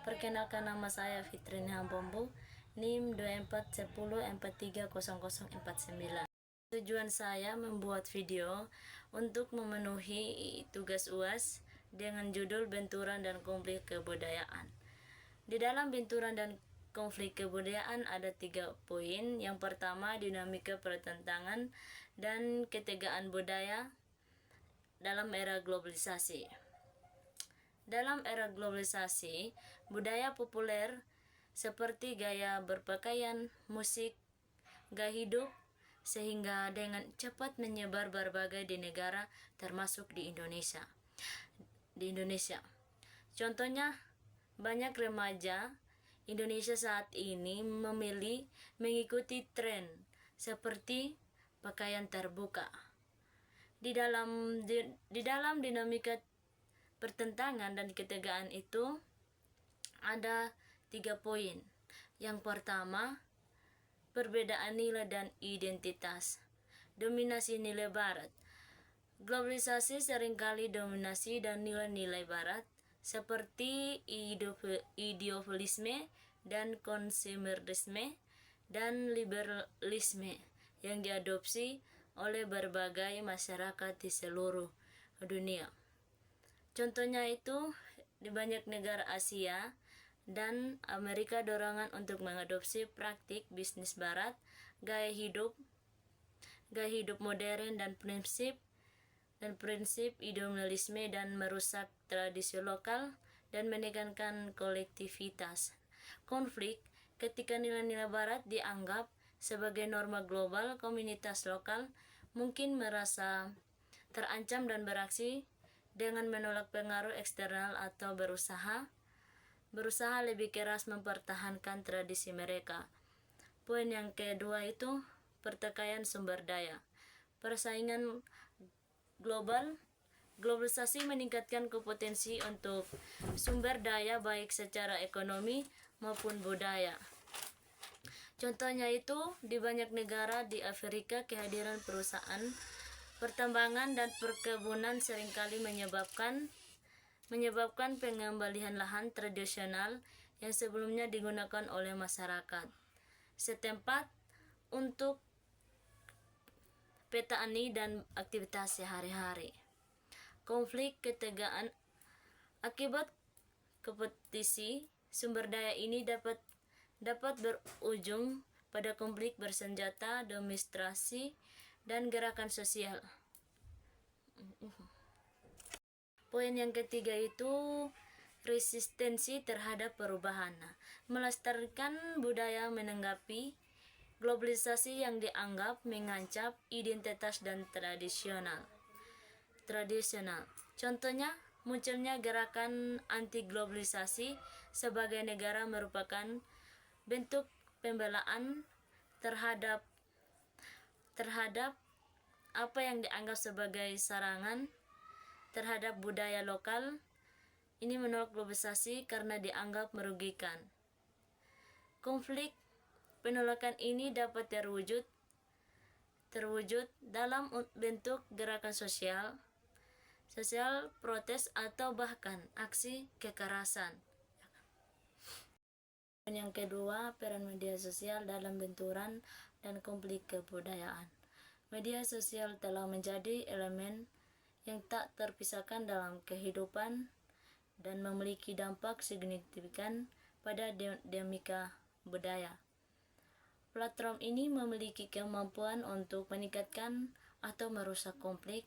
Perkenalkan, nama saya Fitrin Hambombo, NIM 2410430049. Tujuan saya membuat video untuk memenuhi tugas UAS dengan judul Benturan dan Konflik Kebudayaan. Di dalam benturan dan konflik kebudayaan ada 3 poin. Yang pertama, dinamika pertentangan dan ketegangan budaya dalam era globalisasi. Dalam era globalisasi, budaya populer seperti gaya berpakaian, musik, gaya hidup, sehingga dengan cepat menyebar berbagai di negara termasuk di Indonesia. Contohnya, banyak remaja Indonesia saat ini memilih mengikuti tren seperti pakaian terbuka. Di dalam dinamika pertentangan dan ketegangan itu ada 3 poin. Yang pertama, perbedaan nilai dan identitas. Dominasi nilai barat. Globalisasi seringkali dominasi dan nilai-nilai barat seperti idealisme dan konsumerisme dan liberalisme yang diadopsi oleh berbagai masyarakat di seluruh dunia. Contohnya itu, di banyak negara Asia dan Amerika dorongan untuk mengadopsi praktik bisnis barat, gaya hidup modern dan prinsip idealisme dan merusak tradisi lokal dan menekankan kolektivitas. Konflik ketika nilai-nilai barat dianggap sebagai norma global, komunitas lokal mungkin merasa terancam dan beraksi dengan menolak pengaruh eksternal atau berusaha lebih keras mempertahankan tradisi mereka. Poin yang kedua itu pertikaian sumber daya. Persaingan globalisasi meningkatkan kompetensi untuk sumber daya baik secara ekonomi maupun budaya. Contohnya itu, di banyak negara di Afrika, kehadiran perusahaan pertambangan dan perkebunan seringkali menyebabkan pengembalian lahan tradisional yang sebelumnya digunakan oleh masyarakat setempat untuk petani dan aktivitas sehari-hari. Konflik ketegangan akibat kompetisi sumber daya ini dapat berujung pada konflik bersenjata, demonstrasi, dan gerakan sosial. Poin yang ketiga itu resistensi terhadap perubahan. Melestarikan budaya menanggapi globalisasi yang dianggap mengancam identitas dan tradisional. Contohnya, munculnya gerakan anti-globalisasi sebagai negara merupakan bentuk pembelaan terhadap apa yang dianggap sebagai serangan terhadap budaya lokal. Ini menolak globalisasi karena dianggap merugikan. Konflik penolakan ini dapat terwujud dalam bentuk gerakan sosial, protes, atau bahkan aksi kekerasan. Yang kedua, peran media sosial dalam benturan dan konflik kebudayaan. Media sosial telah menjadi elemen yang tak terpisahkan dalam kehidupan dan memiliki dampak signifikan pada dinamika budaya. Platform ini memiliki kemampuan untuk meningkatkan atau merusak konflik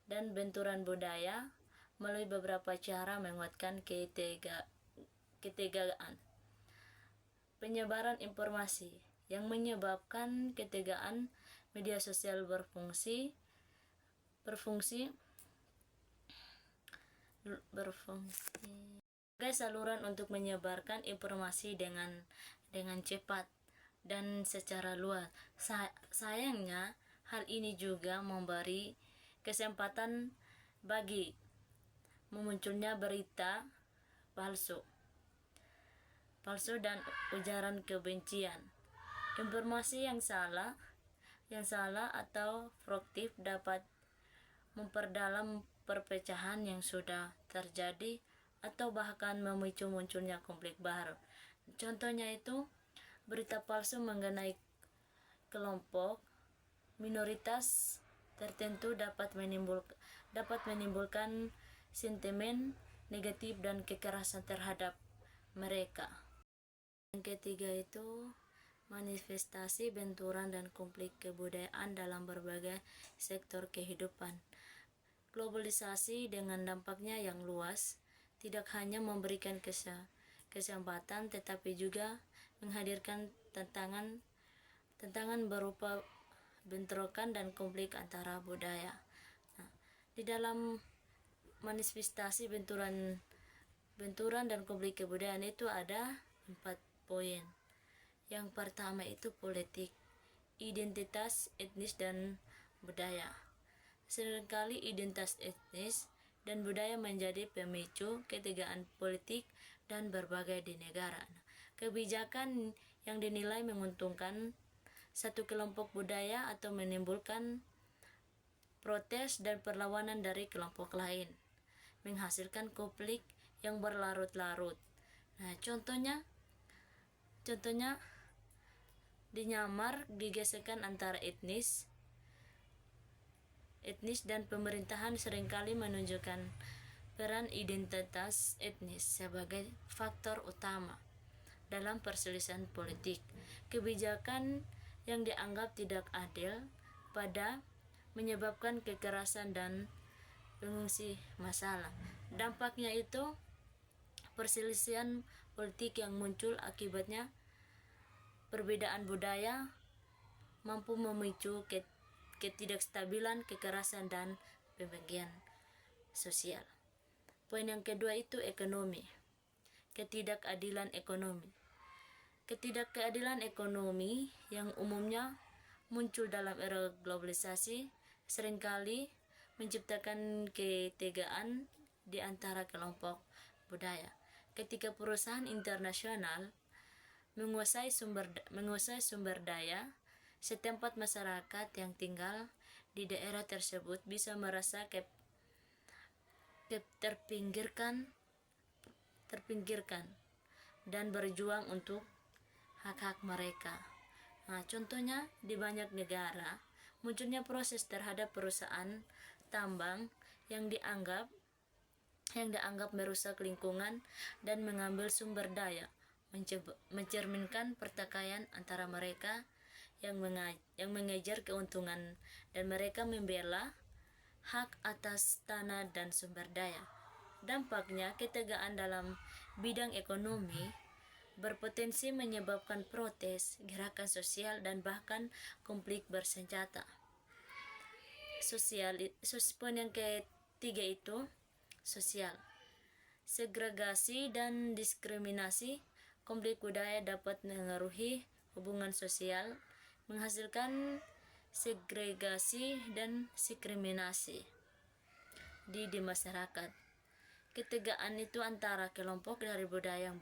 dan benturan budaya melalui beberapa cara menguatkan ketegangan. Penyebaran informasi yang menyebabkan ketegangan. Media sosial berfungsi sebagai saluran untuk menyebarkan informasi dengan cepat dan secara luas. Sayangnya, hal ini juga memberi kesempatan bagi memunculnya berita palsu dan ujaran kebencian. Informasi yang salah atau proaktif dapat memperdalam perpecahan yang sudah terjadi atau bahkan memicu munculnya konflik baru. Contohnya itu berita palsu mengenai kelompok minoritas tertentu dapat menimbulkan sentimen negatif dan kekerasan terhadap mereka. Yang ketiga itu manifestasi benturan dan konflik kebudayaan dalam berbagai sektor kehidupan. Globalisasi dengan dampaknya yang luas tidak hanya memberikan kesempatan tetapi juga menghadirkan tantangan berupa bentrokan dan konflik antara budaya. Nah, di dalam manifestasi benturan dan konflik kebudayaan itu ada 4 poin. Yang pertama itu politik, identitas etnis dan budaya. Seringkali identitas etnis dan budaya menjadi pemicu ketegangan politik dan berbagai di negara. Kebijakan yang dinilai menguntungkan satu kelompok budaya atau menimbulkan protes dan perlawanan dari kelompok lain, menghasilkan konflik yang berlarut-larut. Nah, contohnya di Myanmar gesekan antara etnis dan pemerintahan seringkali menunjukkan peran identitas etnis sebagai faktor utama dalam perselisihan politik. Kebijakan yang dianggap tidak adil pada menyebabkan kekerasan dan pengungsi masalah. Dampaknya itu perselisihan politik yang muncul akibatnya perbedaan budaya mampu memicu ketidakstabilan, kekerasan dan pembagian sosial. Poin yang kedua itu ekonomi. Ketidakadilan ekonomi. Ketidakadilan ekonomi yang umumnya muncul dalam era globalisasi seringkali menciptakan ketegangan di antara kelompok budaya. Ketika perusahaan internasional menguasai sumber daya setempat, masyarakat yang tinggal di daerah tersebut bisa merasa terpinggirkan dan berjuang untuk hak-hak mereka. Nah, contohnya di banyak negara munculnya proses terhadap perusahaan tambang yang dianggap merusak lingkungan dan mengambil sumber daya, mencerminkan pertikaian antara mereka yang mengejar keuntungan dan mereka membela hak atas tanah dan sumber daya. Dampaknya, ketegangan dalam bidang ekonomi berpotensi menyebabkan protes, gerakan sosial, dan bahkan konflik bersenjata. Poin yang ketiga itu sosial. Segregasi dan diskriminasi. Konflik budaya dapat mengaruhi hubungan sosial, menghasilkan segregasi dan diskriminasi di masyarakat. Ketegangan itu antara kelompok dari budaya yang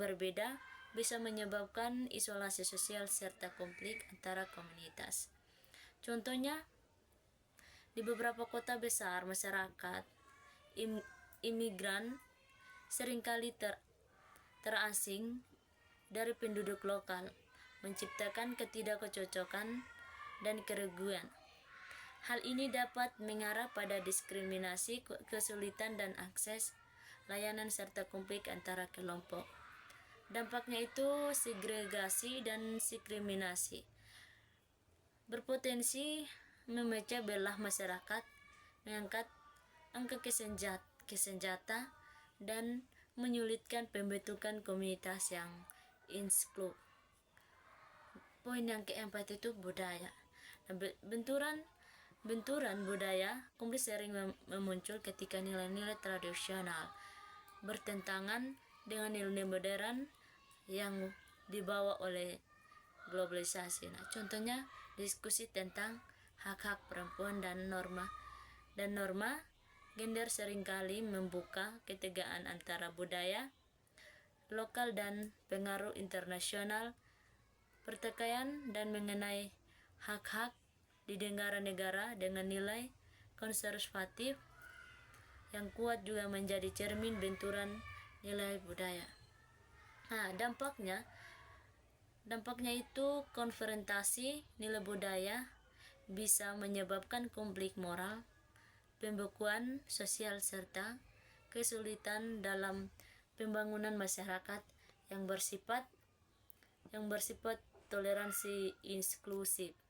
berbeda bisa menyebabkan isolasi sosial serta konflik antara komunitas. Contohnya, di beberapa kota besar, masyarakat imigran seringkali terasing dari penduduk lokal, menciptakan ketidakcocokan dan kerugian. Hal ini dapat mengarah pada diskriminasi, kesulitan dan akses layanan serta konflik antara kelompok. Dampaknya itu segregasi dan diskriminasi berpotensi memecah belah masyarakat, mengangkat angka kesenjata dan menyulitkan pembentukan komunitas yang inklusif. Poin yang keempat itu budaya. Benturan budaya konflik sering memuncul ketika nilai-nilai tradisional bertentangan dengan nilai modern yang dibawa oleh globalisasi. Nah, contohnya diskusi tentang hak-hak perempuan dan norma gender seringkali membuka ketegangan antara budaya lokal dan pengaruh internasional, pertikaian dan mengenai hak-hak di negara-negara dengan nilai konservatif yang kuat juga menjadi cermin benturan nilai budaya. Nah, dampaknya itu konfrontasi nilai budaya bisa menyebabkan konflik moral, pembekuan sosial, serta kesulitan dalam pembangunan masyarakat yang bersifat toleransi inklusif.